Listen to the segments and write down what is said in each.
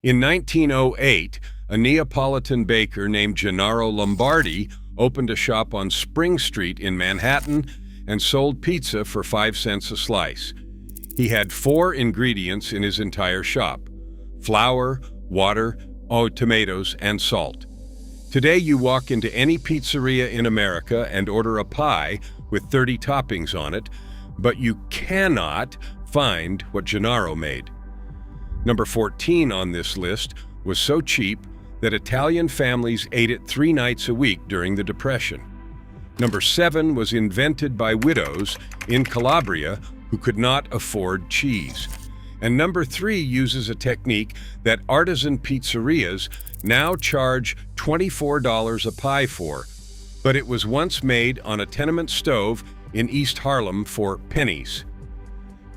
In 1908, a Neapolitan baker named Gennaro Lombardi opened a shop on Spring Street in Manhattan and sold pizza for 5 cents a slice. He had 4 ingredients in his entire shop: flour, water, tomatoes, and salt. Today you walk into any pizzeria in America and order a pie with 30 toppings on it, but you cannot find what Gennaro made. Number 14 on this list was so cheap that Italian families ate it 3 nights a week during the Depression. Number 7 was invented by widows in Calabria who could not afford cheese. And number 3 uses a technique that artisan pizzerias now charge $24 a pie for, but it was once made on a tenement stove in East Harlem for pennies.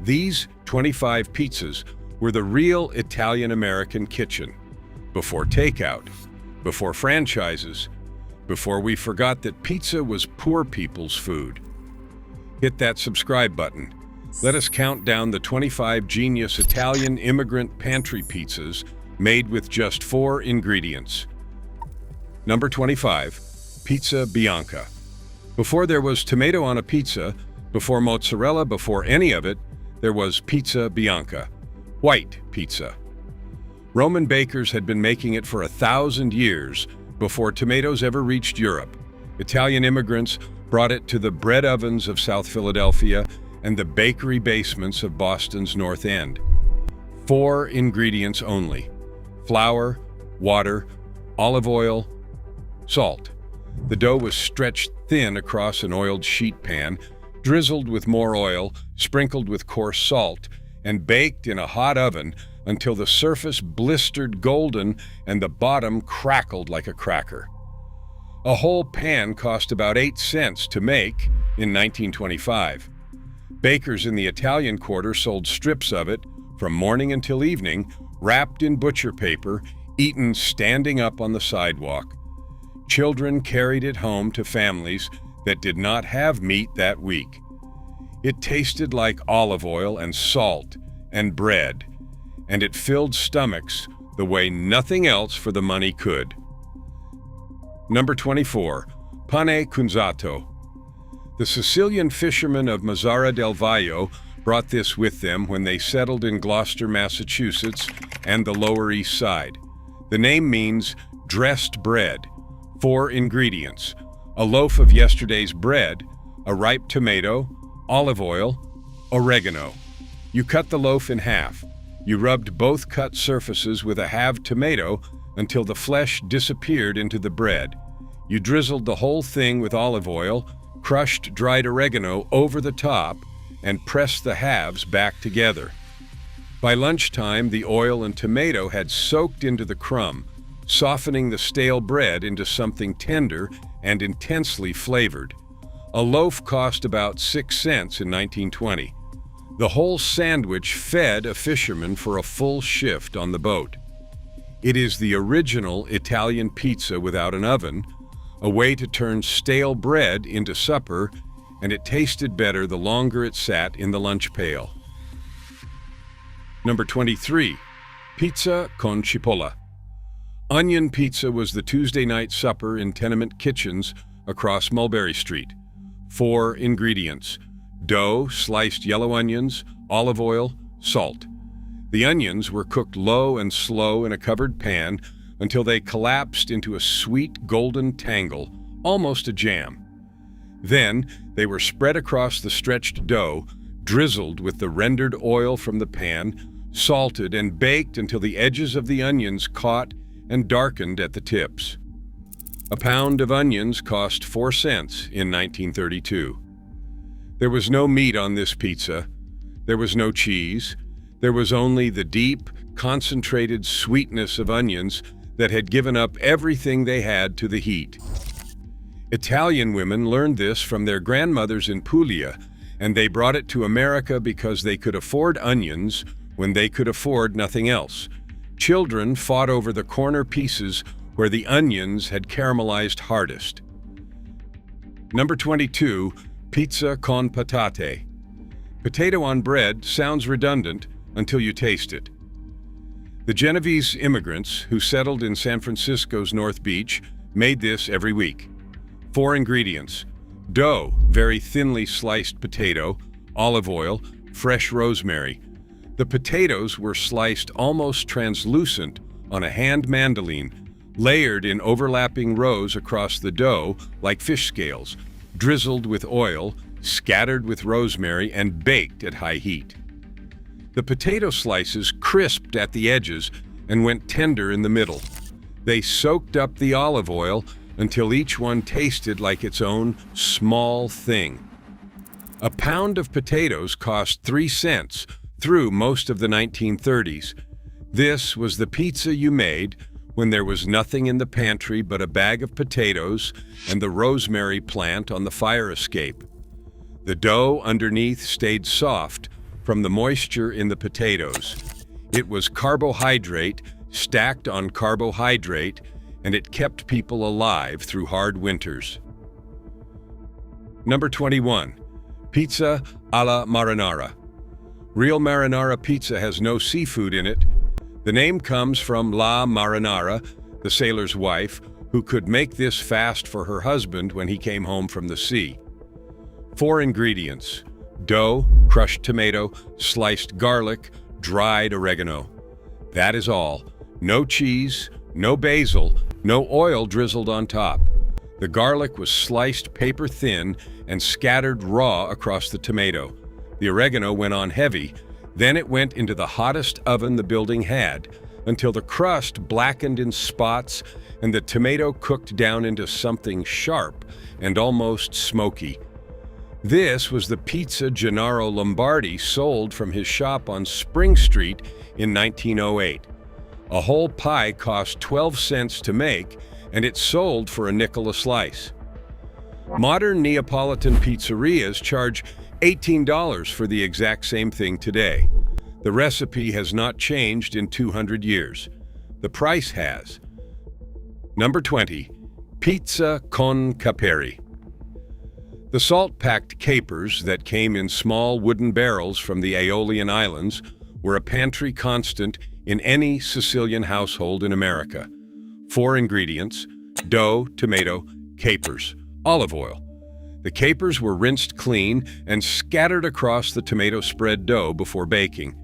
These 25 pizzas were the real Italian-American kitchen, before takeout, before franchises, before we forgot that pizza was poor people's food. Hit that subscribe button. Let us count down the 25 genius Italian immigrant pantry pizzas made with just 4 ingredients. Number 25, Pizza Bianca. Before there was tomato on a pizza, before mozzarella, before any of it, there was Pizza Bianca, white pizza. Roman bakers had been making it for 1,000 years before tomatoes ever reached Europe. Italian immigrants brought it to the bread ovens of South Philadelphia and the bakery basements of Boston's North End. 4 ingredients only: flour, water, olive oil, salt. The dough was stretched thin across an oiled sheet pan, drizzled with more oil, sprinkled with coarse salt, and baked in a hot oven until the surface blistered golden and the bottom crackled like a cracker. A whole pan cost about 8 cents to make in 1925. Bakers in the Italian Quarter sold strips of it from morning until evening, wrapped in butcher paper, eaten standing up on the sidewalk. Children carried it home to families that did not have meat that week. It tasted like olive oil and salt and bread, and it filled stomachs the way nothing else for the money could. Number 24, pane cunzato. The Sicilian fishermen of Mazzara del Valle brought this with them when they settled in Gloucester, Massachusetts, and the Lower East Side. The name means dressed bread. 4 ingredients: a loaf of yesterday's bread, a ripe tomato, olive oil, oregano. You cut the loaf in half. You rubbed both cut surfaces with a halved tomato until the flesh disappeared into the bread. You drizzled the whole thing with olive oil, crushed dried oregano over the top, and pressed the halves back together. By lunchtime, the oil and tomato had soaked into the crumb, softening the stale bread into something tender and intensely flavored. A loaf cost about 6 cents in 1920. The whole sandwich fed a fisherman for a full shift on the boat. It is the original Italian pizza without an oven, a way to turn stale bread into supper, and it tasted better the longer it sat in the lunch pail. Number 23, pizza con cipolla. Onion pizza was the Tuesday night supper in tenement kitchens across Mulberry Street. 4 ingredients: dough, sliced yellow onions, olive oil, salt. The onions were cooked low and slow in a covered pan until they collapsed into a sweet golden tangle, almost a jam. Then they were spread across the stretched dough, drizzled with the rendered oil from the pan, salted and baked until the edges of the onions caught and darkened at the tips. A pound of onions cost 4 cents in 1932. There was no meat on this pizza. There was no cheese. There was only the deep, concentrated sweetness of onions that had given up everything they had to the heat. Italian women learned this from their grandmothers in Puglia, and they brought it to America because they could afford onions when they could afford nothing else. Children fought over the corner pieces where the onions had caramelized hardest. Number 22, pizza con patate. Potato on bread sounds redundant until you taste it. The Genovese immigrants who settled in San Francisco's North Beach made this every week. 4 ingredients: dough, very thinly sliced potato, olive oil, fresh rosemary. The potatoes were sliced almost translucent on a hand mandolin, layered in overlapping rows across the dough like fish scales, drizzled with oil, scattered with rosemary, and baked at high heat. The potato slices crisped at the edges and went tender in the middle. They soaked up the olive oil until each one tasted like its own small thing. A pound of potatoes cost 3 cents through most of the 1930s. This was the pizza you made when there was nothing in the pantry but a bag of potatoes and the rosemary plant on the fire escape. The dough underneath stayed soft from the moisture in the potatoes. It was carbohydrate stacked on carbohydrate, and it kept people alive through hard winters. Number 21. Pizza alla marinara. Real marinara pizza has no seafood in it. The name comes from La Marinara, the sailor's wife, who could make this fast for her husband when he came home from the sea. 4 ingredients: dough, crushed tomato, sliced garlic, dried oregano. That is all. No cheese, no basil, no oil drizzled on top. The garlic was sliced paper thin and scattered raw across the tomato. The oregano went on heavy, then it went into the hottest oven the building had until the crust blackened in spots and the tomato cooked down into something sharp and almost smoky. This was the pizza Gennaro Lombardi sold from his shop on Spring Street in 1908. A whole pie cost 12 cents to make, and it sold for a nickel a slice. Modern Neapolitan pizzerias charge $18 for the exact same thing today. The recipe has not changed in 200 years. The price has. Number 20. Pizza con caperi. The salt-packed capers that came in small wooden barrels from the Aeolian Islands were a pantry constant in any Sicilian household in America. 4 ingredients: dough, tomato, capers, olive oil. The capers were rinsed clean and scattered across the tomato spread dough before baking.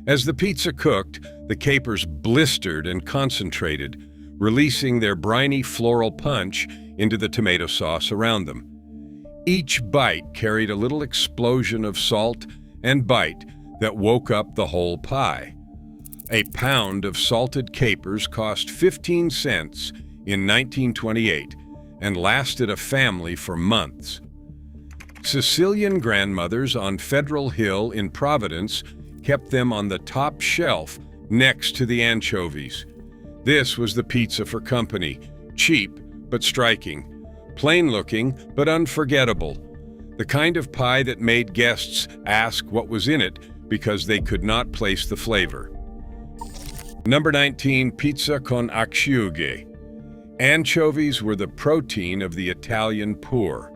As the pizza cooked, the capers blistered and concentrated, releasing their briny floral punch into the tomato sauce around them. Each bite carried a little explosion of salt and bite that woke up the whole pie. A pound of salted capers cost 15 cents in 1928 and lasted a family for months. Sicilian grandmothers on Federal Hill in Providence kept them on the top shelf next to the anchovies. This was the pizza for company, cheap but striking, plain-looking but unforgettable, the kind of pie that made guests ask what was in it because they could not place the flavor. Number 19. Pizza con acciughe. Anchovies were the protein of the Italian poor.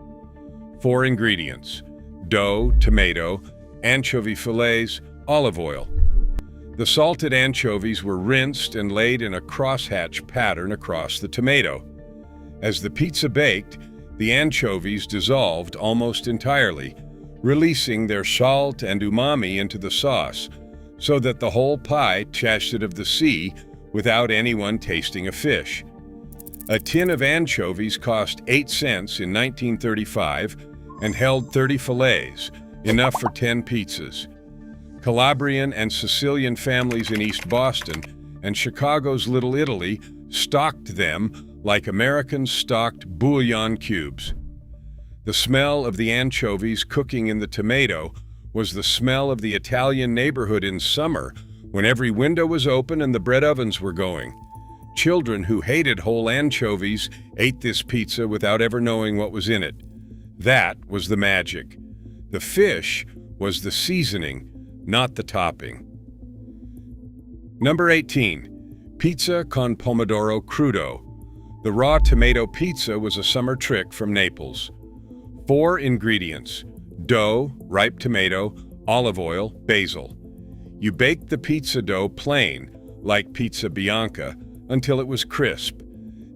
4 ingredients: dough, tomato, anchovy fillets, olive oil. The salted anchovies were rinsed and laid in a crosshatch pattern across the tomato. As the pizza baked, the anchovies dissolved almost entirely, releasing their salt and umami into the sauce, so that the whole pie tasted of the sea without anyone tasting a fish. A tin of anchovies cost 8 cents in 1935 and held 30 fillets, enough for 10 pizzas. Calabrian and Sicilian families in East Boston and Chicago's Little Italy stocked them like Americans stocked bouillon cubes. The smell of the anchovies cooking in the tomato was the smell of the Italian neighborhood in summer when every window was open and the bread ovens were going. Children who hated whole anchovies ate this pizza without ever knowing what was in it. That was the magic. The fish was the seasoning, not the topping. Number 18. Pizza con pomodoro crudo. The raw tomato pizza was a summer trick from Naples. 4 ingredients: dough, ripe tomato, olive oil, basil. You baked the pizza dough plain, like pizza bianca, until it was crisp.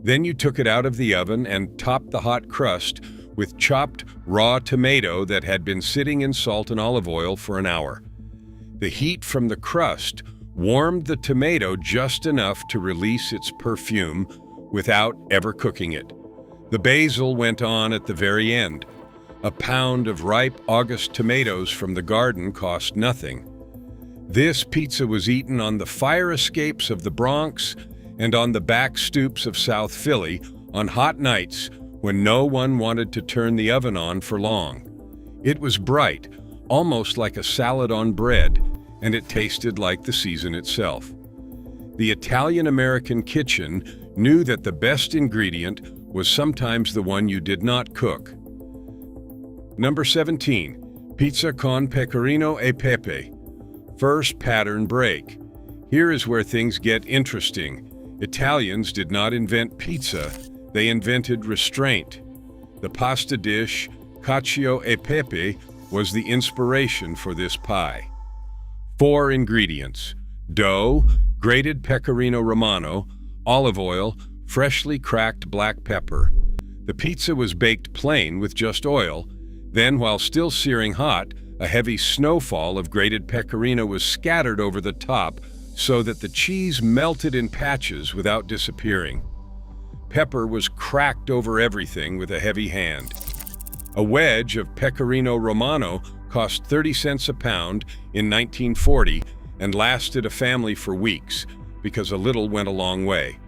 Then you took it out of the oven and topped the hot crust with chopped raw tomato that had been sitting in salt and olive oil for an hour. The heat from the crust warmed the tomato just enough to release its perfume without ever cooking it. The basil went on at the very end. A pound of ripe August tomatoes from the garden cost nothing. This pizza was eaten on the fire escapes of the Bronx and on the back stoops of South Philly on hot nights when no one wanted to turn the oven on for long. It was bright, almost like a salad on bread, and it tasted like the season itself. The Italian-American kitchen knew that the best ingredient was sometimes the one you did not cook. Number 17, pizza con pecorino e pepe. First pattern break. Here is where things get interesting. Italians did not invent pizza, they invented restraint. The pasta dish, cacio e pepe, was the inspiration for this pie. 4 ingredients: dough, grated pecorino romano, olive oil, freshly cracked black pepper. The pizza was baked plain with just oil. Then, while still searing hot, a heavy snowfall of grated pecorino was scattered over the top so that the cheese melted in patches without disappearing. Pepper was cracked over everything with a heavy hand. A wedge of pecorino romano cost 30 cents a pound in 1940 and lasted a family for weeks because a little went a long way.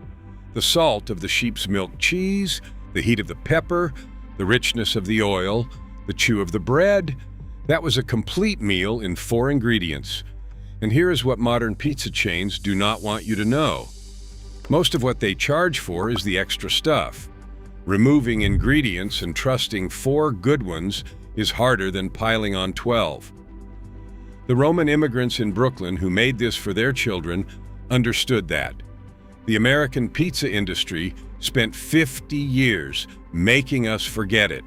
The salt of the sheep's milk cheese, the heat of the pepper, the richness of the oil, the chew of the bread, that was a complete meal in 4 ingredients. And here is what modern pizza chains do not want you to know. Most of what they charge for is the extra stuff. Removing ingredients and trusting 4 good ones is harder than piling on 12. The Roman immigrants in Brooklyn who made this for their children understood that. The American pizza industry spent 50 years making us forget it.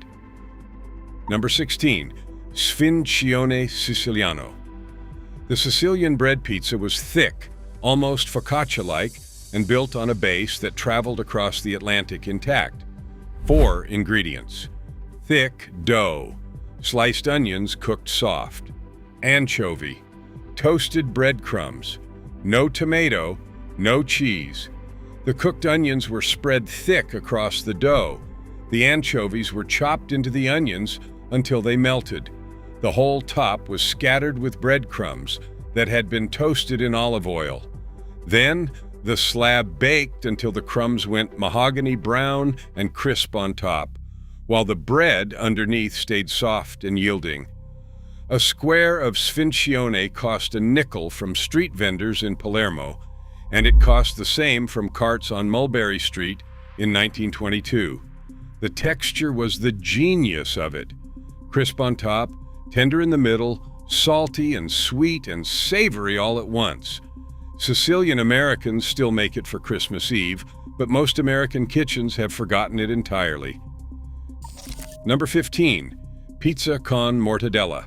Number 16, sfincione siciliano. The Sicilian bread pizza was thick, almost focaccia-like, and built on a base that traveled across the Atlantic intact. 4 ingredients: thick dough, sliced onions cooked soft, anchovy, toasted breadcrumbs, no tomato, no cheese. The cooked onions were spread thick across the dough. The anchovies were chopped into the onions until they melted. The whole top was scattered with breadcrumbs that had been toasted in olive oil. Then, the slab baked until the crumbs went mahogany brown and crisp on top, while the bread underneath stayed soft and yielding. A square of sfincione cost a nickel from street vendors in Palermo, and it cost the same from carts on Mulberry Street in 1922. The texture was the genius of it. Crisp on top, tender in the middle, salty and sweet and savory all at once. Sicilian Americans still make it for Christmas Eve, but most American kitchens have forgotten it entirely. Number 15, pizza con mortadella.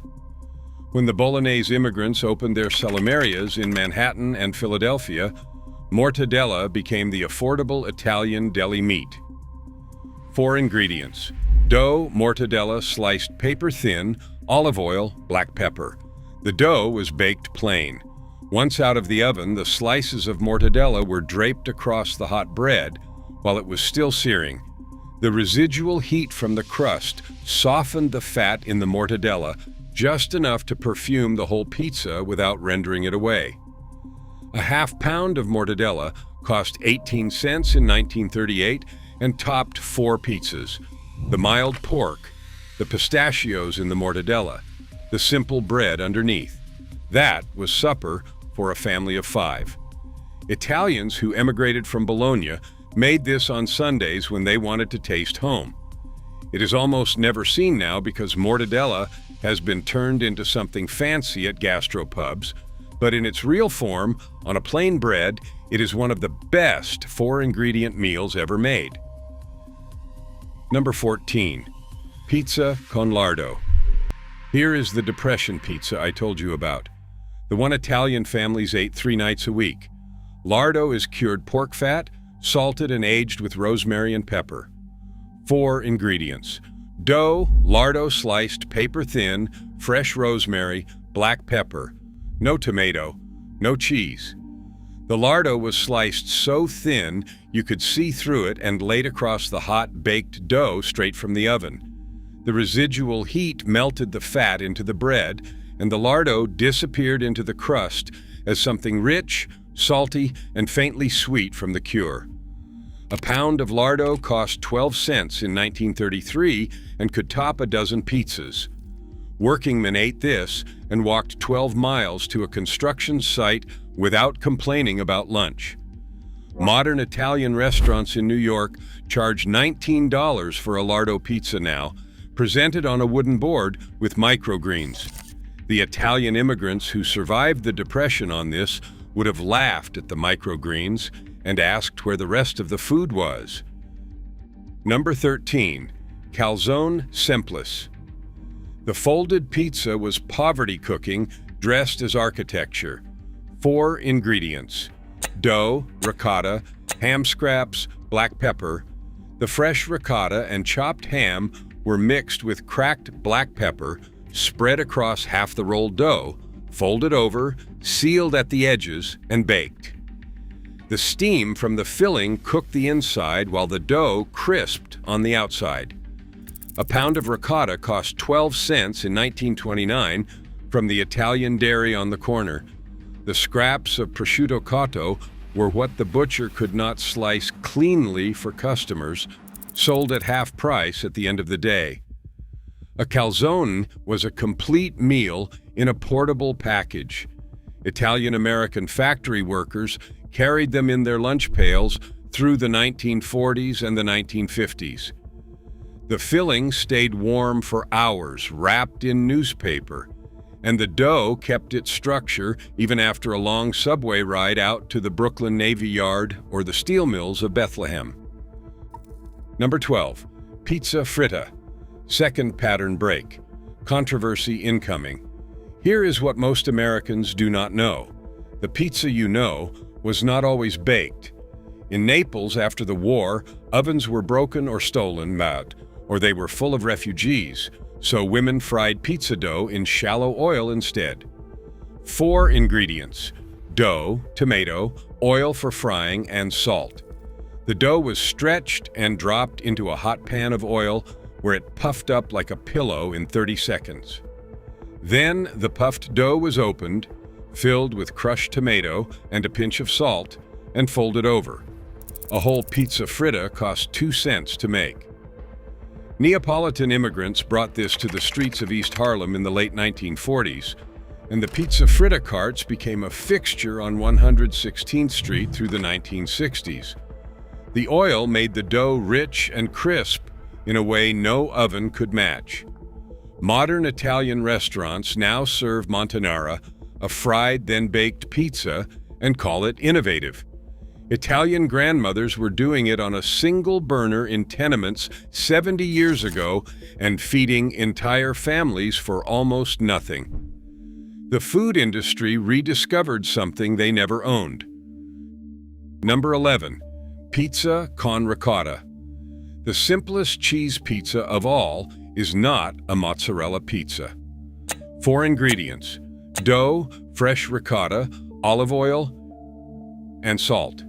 When the Bolognese immigrants opened their salamerias in Manhattan and Philadelphia, mortadella became the affordable Italian deli meat. 4 ingredients: dough, mortadella sliced paper thin, olive oil, black pepper. The dough was baked plain. Once out of the oven, the slices of mortadella were draped across the hot bread while it was still searing. The residual heat from the crust softened the fat in the mortadella just enough to perfume the whole pizza without rendering it away. A half pound of mortadella cost 18 cents in 1938 and topped 4 pizzas: the mild pork, the pistachios in the mortadella, the simple bread underneath. That was supper for a family of 5. Italians who emigrated from Bologna made this on Sundays when they wanted to taste home. It is almost never seen now because mortadella has been turned into something fancy at gastropubs, but in its real form, on a plain bread, it is one of the best 4-ingredient meals ever made. Number 14, pizza con lardo. Here is the Depression pizza I told you about. The one Italian families ate 3 nights a week. Lardo is cured pork fat, salted and aged with rosemary and pepper. 4 ingredients: dough, lardo sliced paper thin, fresh rosemary, black pepper. No tomato, no cheese. The lardo was sliced so thin you could see through it and laid across the hot, baked dough straight from the oven. The residual heat melted the fat into the bread, and the lardo disappeared into the crust as something rich, salty, and faintly sweet from the cure. A pound of lardo cost 12 cents in 1933 and could top a dozen pizzas. Workingmen ate this and walked 12 miles to a construction site without complaining about lunch. Modern Italian restaurants in New York charge $19 for a lardo pizza now, presented on a wooden board with microgreens. The Italian immigrants who survived the Depression on this would have laughed at the microgreens and asked where the rest of the food was. Number 13. Calzone Simplis. The folded pizza was poverty cooking dressed as architecture. 4 ingredients: dough, ricotta, ham scraps, black pepper. The fresh ricotta and chopped ham were mixed with cracked black pepper, spread across half the rolled dough, folded over, sealed at the edges, and baked. The steam from the filling cooked the inside while the dough crisped on the outside. A pound of ricotta cost 12 cents in 1929 from the Italian dairy on the corner. The scraps of prosciutto cotto were what the butcher could not slice cleanly for customers, sold at half price at the end of the day. A calzone was a complete meal in a portable package. Italian-American factory workers carried them in their lunch pails through the 1940s and the 1950s. The filling stayed warm for hours, wrapped in newspaper, and the dough kept its structure even after a long subway ride out to the Brooklyn Navy Yard or the steel mills of Bethlehem. Number 12. Pizza fritta. Second pattern break. Controversy incoming. Here is what most Americans do not know. The pizza you know was not always baked. In Naples, after the war, ovens were broken or stolen, or they were full of refugees, so women fried pizza dough in shallow oil instead. 4 ingredients: dough, tomato, oil for frying, and salt. The dough was stretched and dropped into a hot pan of oil where it puffed up like a pillow in 30 seconds. Then the puffed dough was opened, filled with crushed tomato and a pinch of salt, and folded over. A whole pizza fritta cost 2 cents to make. Neapolitan immigrants brought this to the streets of East Harlem in the late 1940s, and the pizza fritta carts became a fixture on 116th Street through the 1960s. The oil made the dough rich and crisp in a way no oven could match. Modern Italian restaurants now serve montanara, a fried then baked pizza, and call it innovative. Italian grandmothers were doing it on a single burner in tenements 70 years ago and feeding entire families for almost nothing. The food industry rediscovered something they never owned. Number 11. Pizza con ricotta. The simplest cheese pizza of all is not a mozzarella pizza. 4 ingredients: dough, fresh ricotta, olive oil, and salt.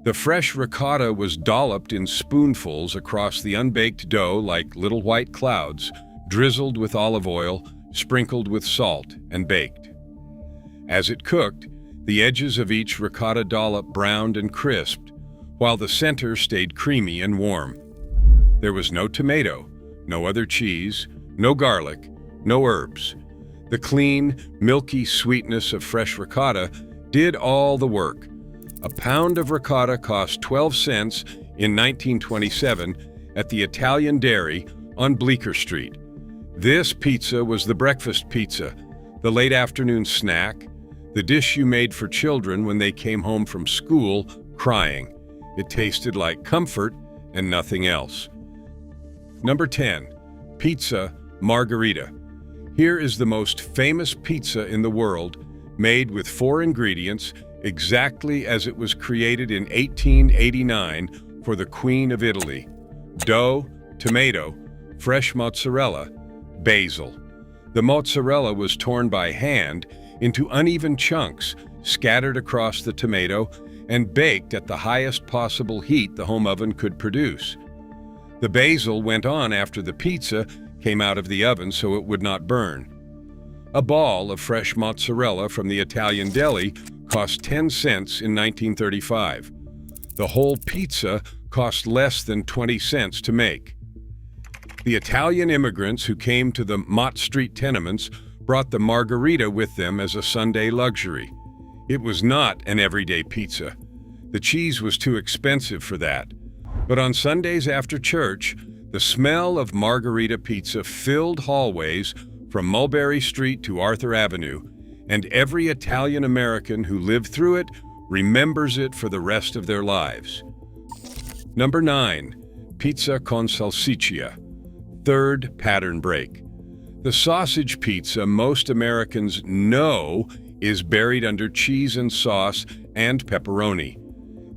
The fresh ricotta was dolloped in spoonfuls across the unbaked dough like little white clouds, drizzled with olive oil, sprinkled with salt, and baked. As it cooked, the edges of each ricotta dollop browned and crisped, while the center stayed creamy and warm. There was no tomato, no other cheese, no garlic, no herbs. The clean, milky sweetness of fresh ricotta did all the work. A pound of ricotta cost 12 cents in 1927 at the Italian Dairy on Bleecker Street. This pizza was the breakfast pizza, the late afternoon snack, the dish you made for children when they came home from school crying. It tasted like comfort and nothing else. Number 10. Pizza margherita. Here is the most famous pizza in the world, made with 4 ingredients exactly as it was created in 1889 for the Queen of Italy. Dough, tomato, fresh mozzarella, basil. The mozzarella was torn by hand into uneven chunks, scattered across the tomato, and baked at the highest possible heat the home oven could produce. The basil went on after the pizza came out of the oven so it would not burn. A ball of fresh mozzarella from the Italian deli cost 10 cents in 1935. The whole pizza cost less than 20 cents to make. The Italian immigrants who came to the Mott Street tenements brought the margherita with them as a Sunday luxury. It was not an everyday pizza. The cheese was too expensive for that. But on Sundays after church, the smell of margherita pizza filled hallways from Mulberry Street to Arthur Avenue, and every Italian American who lived through it remembers it for the rest of their lives. Number 9. Pizza con salsiccia. Third pattern break. The sausage pizza most Americans know is buried under cheese and sauce and pepperoni.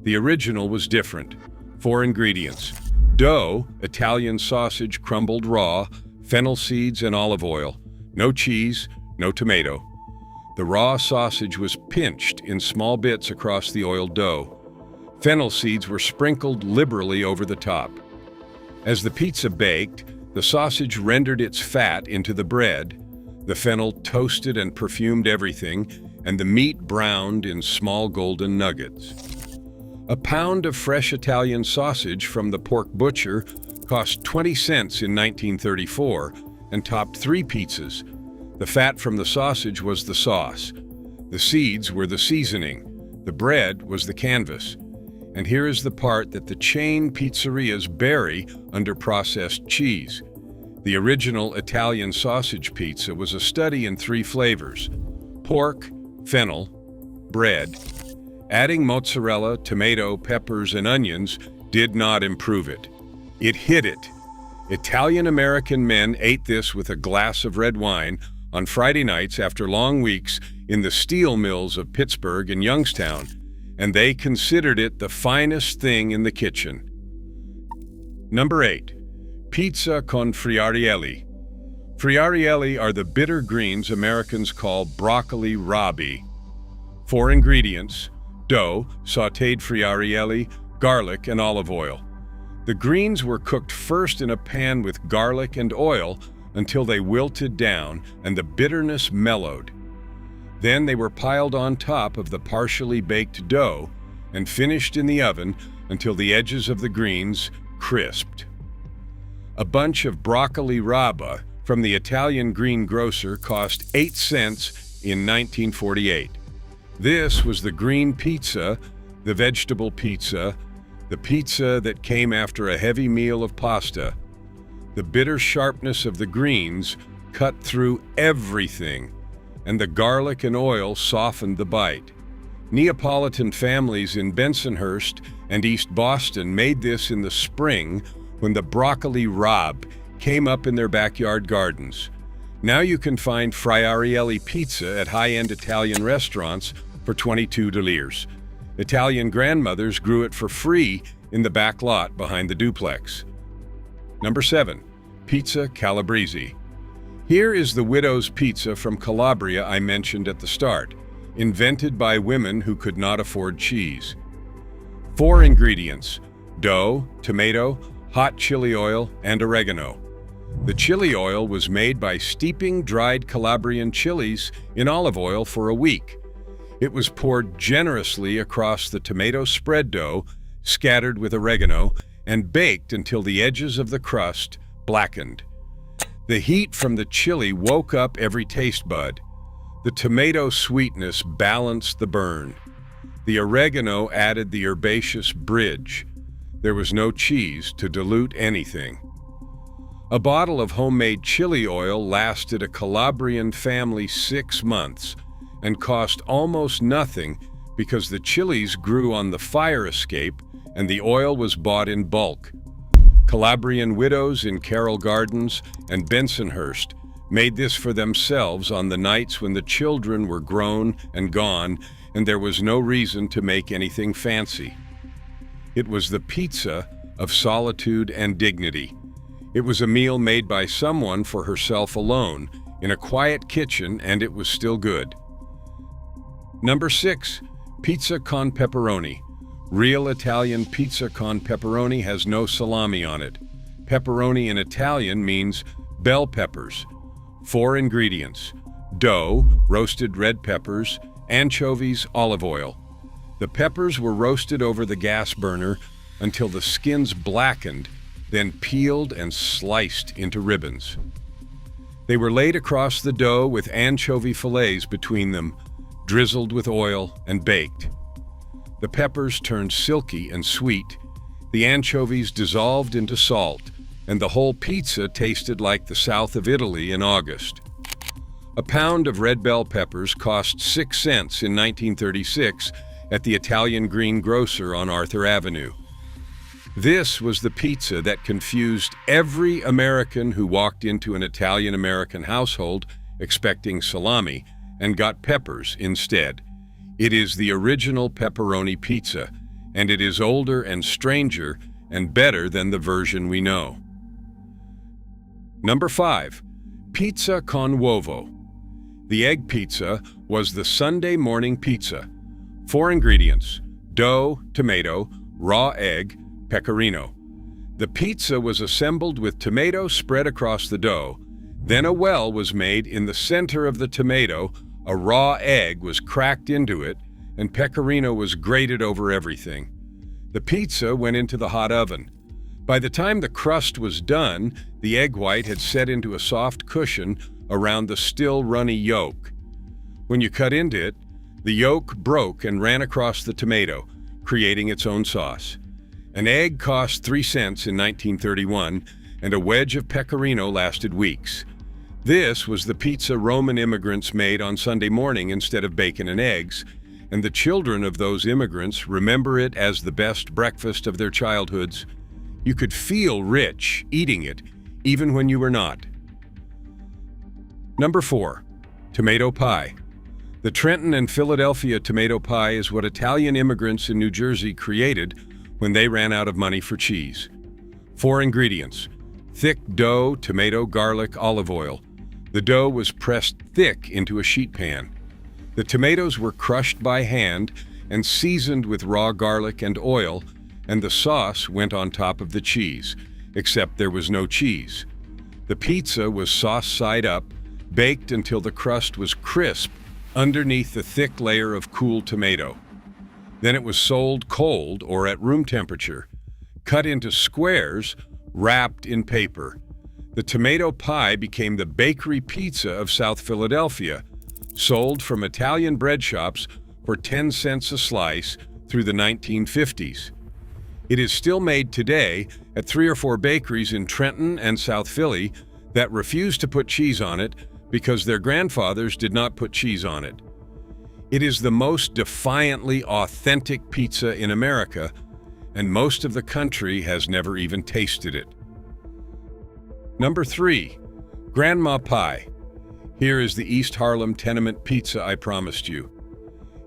The original was different. 4 ingredients: dough, Italian sausage crumbled raw, fennel seeds and olive oil. No cheese, no tomato. The raw sausage was pinched in small bits across the oiled dough. Fennel seeds were sprinkled liberally over the top. As the pizza baked, the sausage rendered its fat into the bread, the fennel toasted and perfumed everything, and the meat browned in small golden nuggets. A pound of fresh Italian sausage from the pork butcher cost 20 cents in 1934 and topped 3 pizzas. The fat from the sausage was the sauce. The seeds were the seasoning. The bread was the canvas. And here is the part that the chain pizzerias bury under processed cheese. The original Italian sausage pizza was a study in 3 flavors: pork, fennel, bread. Adding mozzarella, tomato, peppers, and onions did not improve it. It hid it. Italian-American men ate this with a glass of red wine on Friday nights after long weeks in the steel mills of Pittsburgh and Youngstown, and they considered it the finest thing in the kitchen. Number 8. Pizza con friarielli. Friarielli are the bitter greens Americans call broccoli rabe. 4 ingredients: dough, sautéed friarielli, garlic, and olive oil. The greens were cooked first in a pan with garlic and oil until they wilted down and the bitterness mellowed. Then they were piled on top of the partially baked dough and finished in the oven until the edges of the greens crisped. A bunch of broccoli rabe from the Italian greengrocer cost 8 cents in 1948. This was the green pizza, the vegetable pizza, the pizza that came after a heavy meal of pasta. The bitter sharpness of the greens cut through everything, and the garlic and oil softened the bite. Neapolitan families in Bensonhurst and East Boston made this in the spring when the broccoli rabe came up in their backyard gardens. Now you can find friarielli pizza at high-end Italian restaurants for $22. Italian grandmothers grew it for free in the back lot behind the duplex. Number 7. Pizza Calabrese. Here is the widow's pizza from Calabria I mentioned at the start, invented by women who could not afford cheese. 4 ingredients: dough, tomato, hot chili oil, and oregano. The chili oil was made by steeping dried Calabrian chilies in olive oil for a week. It was poured generously across the tomato spread dough, scattered with oregano, and baked until the edges of the crust blackened. The heat from the chili woke up every taste bud. The tomato sweetness balanced the burn. The oregano added the herbaceous bridge. There was no cheese to dilute anything. A bottle of homemade chili oil lasted a Calabrian family 6 months and cost almost nothing because the chilies grew on the fire escape and the oil was bought in bulk. Calabrian widows in Carroll Gardens and Bensonhurst made this for themselves on the nights when the children were grown and gone and there was no reason to make anything fancy. It was the pizza of solitude and dignity. It was a meal made by someone for herself alone, in a quiet kitchen, and it was still good. Number 6, pizza con pepperoni. Real Italian pizza con pepperoni has no salami on it. Pepperoni in Italian means bell peppers. 4 ingredients: dough, roasted red peppers, anchovies, olive oil. The peppers were roasted over the gas burner until the skins blackened, then peeled and sliced into ribbons. They were laid across the dough with anchovy fillets between them, drizzled with oil and baked. The peppers turned silky and sweet, the anchovies dissolved into salt, and the whole pizza tasted like the south of Italy in August. A pound of red bell peppers cost 6 cents in 1936 at the Italian greengrocer on Arthur Avenue. This was the pizza that confused every American who walked into an Italian-American household expecting salami and got peppers instead. It is the original pepperoni pizza, and it is older and stranger and better than the version we know. Number 5, pizza con uovo. The egg pizza was the Sunday morning pizza. 4 ingredients: dough, tomato, raw egg, pecorino. The pizza was assembled with tomato spread across the dough. Then a well was made in the center of the tomato, a raw egg was cracked into it, and pecorino was grated over everything. The pizza went into the hot oven. By the time the crust was done, the egg white had set into a soft cushion around the still runny yolk. When you cut into it, the yolk broke and ran across the tomato, creating its own sauce. An egg cost 3 cents in 1931, and a wedge of pecorino lasted weeks. This was the pizza Roman immigrants made on Sunday morning instead of bacon and eggs, and the children of those immigrants remember it as the best breakfast of their childhoods. You could feel rich eating it, even when you were not. Number 4, tomato pie. The Trenton and Philadelphia tomato pie is what Italian immigrants in New Jersey created when they ran out of money for cheese. 4 ingredients: thick dough, tomato, garlic, olive oil. The dough was pressed thick into a sheet pan. The tomatoes were crushed by hand and seasoned with raw garlic and oil, and the sauce went on top of the cheese, except there was no cheese. The pizza was sauce side up, baked until the crust was crisp underneath the thick layer of cool tomato. Then it was sold cold or at room temperature, cut into squares, wrapped in paper. The tomato pie became the bakery pizza of South Philadelphia, sold from Italian bread shops for 10 cents a slice through the 1950s. It is still made today at 3 or 4 bakeries in Trenton and South Philly that refuse to put cheese on it because their grandfathers did not put cheese on it. It is the most defiantly authentic pizza in America, and most of the country has never even tasted it. Number 3, grandma pie. Here is the East Harlem tenement pizza I promised you.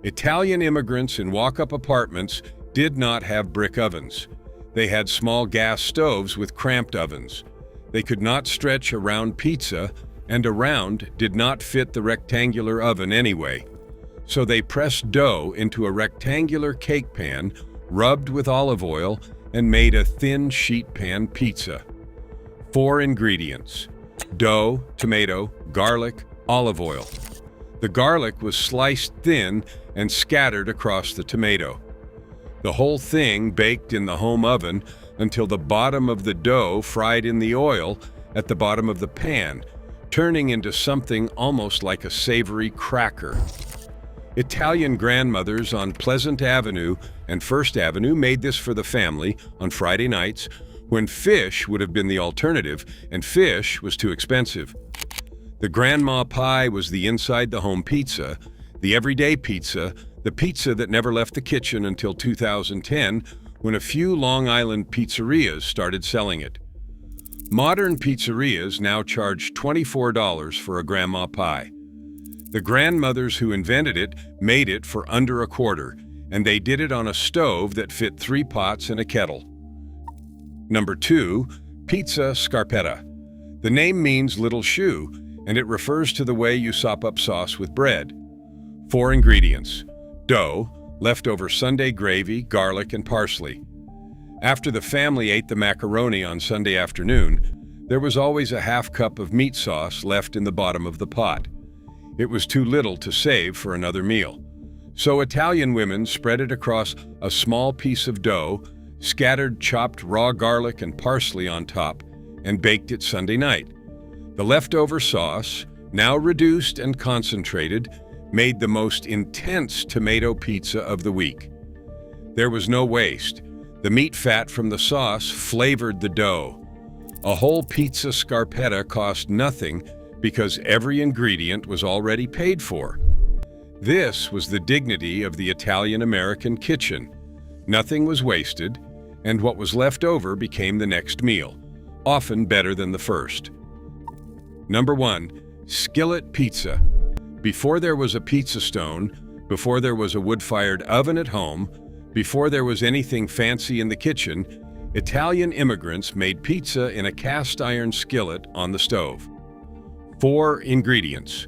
Italian immigrants in walk-up apartments did not have brick ovens. They had small gas stoves with cramped ovens. They could not stretch a round pizza, and a round did not fit the rectangular oven anyway. So they pressed dough into a rectangular cake pan, rubbed with olive oil, and made a thin sheet pan pizza. 4 ingredients: dough, tomato, garlic, olive oil. The garlic was sliced thin and scattered across the tomato. The whole thing baked in the home oven until the bottom of the dough fried in the oil at the bottom of the pan, turning into something almost like a savory cracker. Italian grandmothers on Pleasant Avenue and First Avenue made this for the family on Friday nights when fish would have been the alternative, and fish was too expensive. The grandma pie was the inside-the-home pizza, the everyday pizza, the pizza that never left the kitchen until 2010, when a few Long Island pizzerias started selling it. Modern pizzerias now charge $24 for a grandma pie. The grandmothers who invented it made it for under a quarter, and they did it on a stove that fit 3 pots and a kettle. Number 2, pizza scarpetta. The name means little shoe, and it refers to the way you sop up sauce with bread. 4 ingredients: dough, leftover Sunday gravy, garlic, and parsley. After the family ate the macaroni on Sunday afternoon, there was always a half cup of meat sauce left in the bottom of the pot. It was too little to save for another meal. So Italian women spread it across a small piece of dough, scattered chopped raw garlic and parsley on top, and baked it Sunday night. The leftover sauce, now reduced and concentrated, made the most intense tomato pizza of the week. There was no waste. The meat fat from the sauce flavored the dough. A whole pizza scarpetta cost nothing because every ingredient was already paid for. This was the dignity of the Italian-American kitchen. Nothing was wasted, and what was left over became the next meal, often better than the first. Number 1, skillet pizza. Before there was a pizza stone, before there was a wood-fired oven at home, before there was anything fancy in the kitchen, Italian immigrants made pizza in a cast-iron skillet on the stove. 4 ingredients: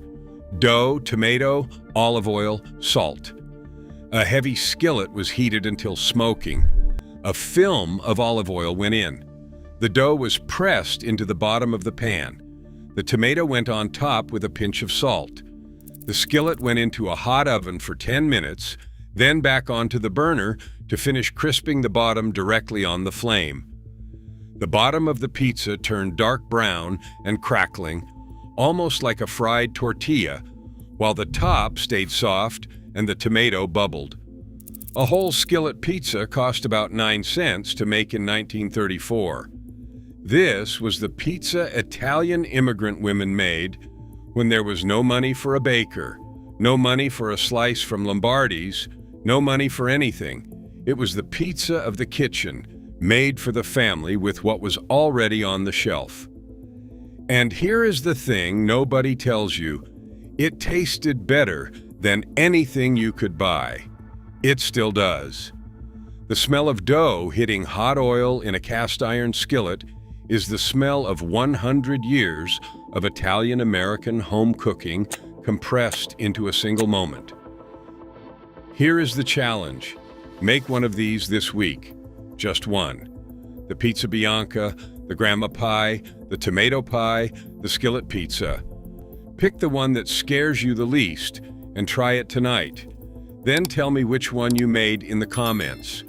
dough, tomato, olive oil, salt. A heavy skillet was heated until smoking. A film of olive oil went in. The dough was pressed into the bottom of the pan. The tomato went on top with a pinch of salt. The skillet went into a hot oven for 10 minutes, then back onto the burner to finish crisping the bottom directly on the flame. The bottom of the pizza turned dark brown and crackling, almost like a fried tortilla, while the top stayed soft and the tomato bubbled. A whole skillet pizza cost about 9 cents to make in 1934. This was the pizza Italian immigrant women made when there was no money for a baker, no money for a slice from Lombardi's, no money for anything. It was the pizza of the kitchen, made for the family with what was already on the shelf. And here is the thing nobody tells you: it tasted better than anything you could buy. It still does. The smell of dough hitting hot oil in a cast-iron skillet is the smell of 100 years of Italian-American home cooking compressed into a single moment. Here is the challenge. Make one of these this week. Just one. The pizza bianca, the grandma pie, the tomato pie, the skillet pizza. Pick the one that scares you the least and try it tonight. Then tell me which one you made in the comments.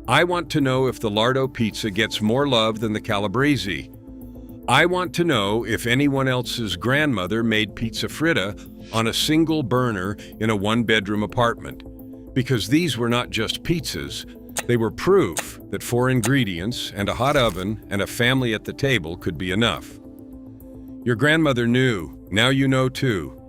I want to know if the lardo pizza gets more love than the calabrese. I want to know if anyone else's grandmother made pizza fritta on a single burner in a 1-bedroom apartment. Because these were not just pizzas, they were proof that 4 ingredients and a hot oven and a family at the table could be enough. Your grandmother knew, now you know too.